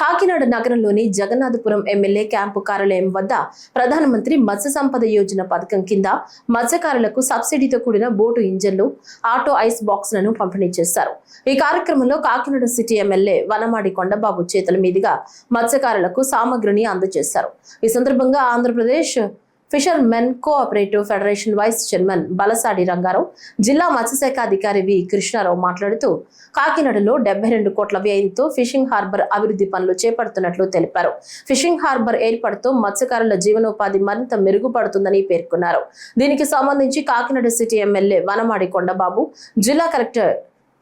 కాకినాడ నగరంలోని Jagannathapuram MLA camp కార్యాలయం వద్ద ప్రధానమంత్రి మత్స్య సంపద యోజన పథకం కింద మత్స్యకారులకు సబ్సిడీతో కూడిన బోటు ఇంజన్లు, ఆటో ఐస్ బాక్స్లను పంపిణీ చేశారు. ఈ కార్యక్రమంలో కాకినాడ సిటీ ఎమ్మెల్యే వనమాడి కొండబాబు చేతుల మీదుగా మత్స్యకారులకు సామగ్రిని అందజేశారు. ఈ సందర్భంగా Andhra Pradesh fishermen cooperative federation vice chairman Balasadi Rangarao, జిల్లా మత్స్యశాఖ అధికారి వి కృష్ణారావు మాట్లాడుతూ కాకినాడలో 72 కోట్ల వ్యయంతో ఫిషింగ్ హార్బర్ అభివృద్ధి పనులు చేపడుతున్నట్లు తెలిపారు. ఫిషింగ్ హార్బర్ ఏర్పాటుతో మత్స్యకారుల జీవనోపాధి మరింత మెరుగుపడుతుందని పేర్కొన్నారు. దీనికి సంబంధించి కాకినాడ సిటీ ఎమ్మెల్యే వనమాడి కొండబాబు, జిల్లా కలెక్టర్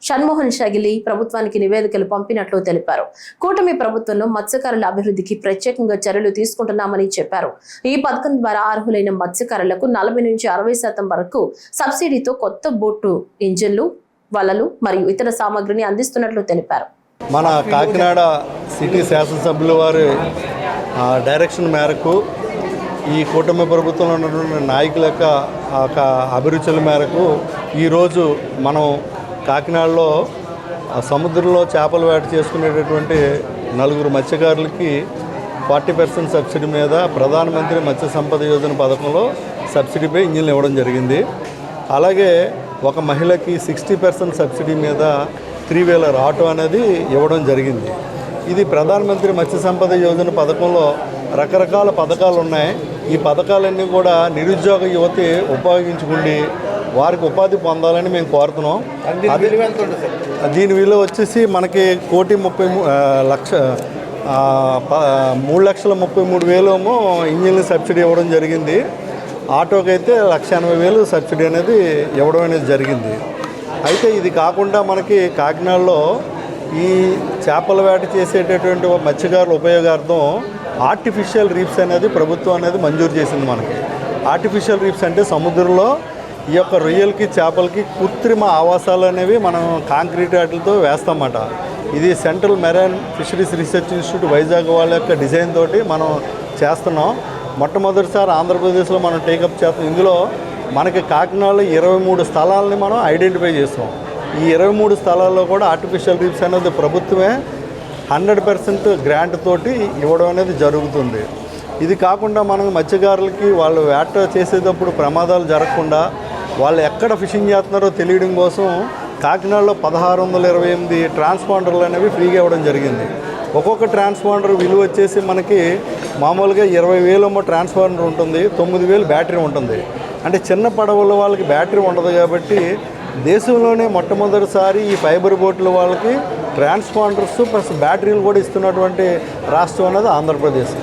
షణ్మోహన్ షగిలి ప్రభుత్వానికి నివేదికలు పంపినట్లు తెలిపారు. కూటమి ప్రభుత్వంలో మత్స్యకారుల అభివృద్ధికి ప్రత్యేకంగా చర్యలు తీసుకుంటున్నామని చెప్పారు. ఈ పథకం ద్వారా అర్హులైన మత్స్యకారులకు 40 నుంచి 60% వరకు సబ్సిడీతో కొత్త బోటు ఇంజిన్లు, వలలు మరియు ఇతర సామగ్రిని అందిస్తున్నట్లు తెలిపారు. మన కాకినాడ సిటీ శాసనసభ్యుల వారి డైరెక్షన్ మేరకు ఈ కూటమి ప్రభుత్వంలో ఉన్నటువంటి నాయకుల యొక్క అభిరుచుల మేరకు ఈరోజు మనం కాకినాడలో సముద్రంలో చేపల వేట చేసుకునేటటువంటి 4 మత్స్యకారులకి 40% సబ్సిడీ మీద ప్రధానమంత్రి మత్స్య సంపద యోజన పథకంలో సబ్సిడీపై ఇంజిన్లు ఇవ్వడం జరిగింది. అలాగే ఒక మహిళకి 60% సబ్సిడీ మీద 3-వీలర్ ఆటో అనేది ఇవ్వడం జరిగింది. ఇది ప్రధానమంత్రి మత్స్య సంపద యోజన పథకంలో రకరకాల పథకాలు ఉన్నాయి. ఈ పథకాలన్నీ కూడా నిరుద్యోగ యువతి ఉపయోగించుకుండి వారికి ఉపాధి పొందాలని మేము కోరుతున్నాం. దీని విలువ వచ్చేసి మనకి 3,33,000 ఇంజిన్ సబ్సిడీ ఇవ్వడం జరిగింది. ఆటోకి అయితే 1,80,000 సబ్సిడీ అనేది ఇవ్వడం అనేది జరిగింది. అయితే ఇది కాకుండా మనకి కాకినాడలో ఈ చేపల వేట చేసేటటువంటి మత్స్యకారుల ఉపయోగార్థం ఆర్టిఫిషియల్ రీఫ్స్ అనేది ప్రభుత్వం అనేది మంజూరు చేసింది. మనకి ఆర్టిఫిషియల్ రీఫ్స్ అంటే సముద్రంలో ఈ యొక్క రొయ్యలకి, చేపలకి కృత్రిమ ఆవాసాలు అనేవి మనం కాంక్రీట్ వాటితో వేస్తామన్నమాట. ఇది central marine fisheries research institute Vizag వాళ్ళ యొక్క డిజైన్ తోటి మనం చేస్తున్నాం. మొట్టమొదటిసారి ఆంధ్రప్రదేశ్లో మనం టేకప్ చేస్తాం. ఇందులో మనకి కాకినాడలో 23 స్థలాలని మనం ఐడెంటిఫై చేస్తాం. ఈ 23 స్థలాల్లో కూడా ఆర్టిఫిషియల్ రీఫ్స్ అనేది ప్రభుత్వమే 100% గ్రాంట్ తోటి ఇవ్వడం అనేది జరుగుతుంది. ఇది కాకుండా మనం మత్స్యకారులకి వాళ్ళు వేట చేసేటప్పుడు ప్రమాదాలు జరగకుండా వాళ్ళు ఎక్కడ ఫిషింగ్ చేస్తున్నారో తెలియడం కోసం కాకినాడలో 1628 ట్రాన్స్పాండర్లు అనేవి ఫ్రీగా ఇవ్వడం జరిగింది. ఒక్కొక్క ట్రాన్స్పాండర్ విలువ వచ్చేసి మనకి మామూలుగా 20,000 ట్రాన్స్పాండర్ ఉంటుంది, 9,000 బ్యాటరీ ఉంటుంది. అంటే చిన్న పడవల వాళ్ళకి బ్యాటరీ ఉండదు కాబట్టి దేశంలోనే మొట్టమొదటిసారి ఈ ఫైబర్ బోట్ల వాళ్ళకి ట్రాన్స్పాండర్స్ ప్లస్ బ్యాటరీలు కూడా ఇస్తున్నటువంటి రాష్ట్రం అనేది ఆంధ్రప్రదేశ్.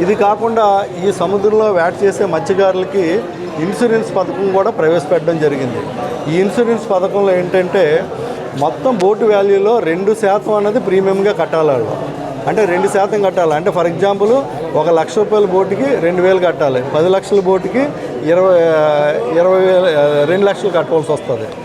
ఇది కాకుండా ఈ సముద్రంలో వేట చేసే మత్స్యకారులకి ఇన్సూరెన్స్ పథకం కూడా ప్రవేశపెట్టడం జరిగింది. ఈ ఇన్సూరెన్స్ పథకంలో ఏంటంటే మొత్తం బోటు వాల్యూలో 2% అనేది ప్రీమియంగా కట్టాలి. వాళ్ళు అంటే 2% కట్టాలి. అంటే ఫర్ ఎగ్జాంపుల్ ₹1,00,000 బోటుకి 2,000 కట్టాలి. 10 లక్షల బోటుకి 2 లక్షలు కట్టవలసి వస్తుంది.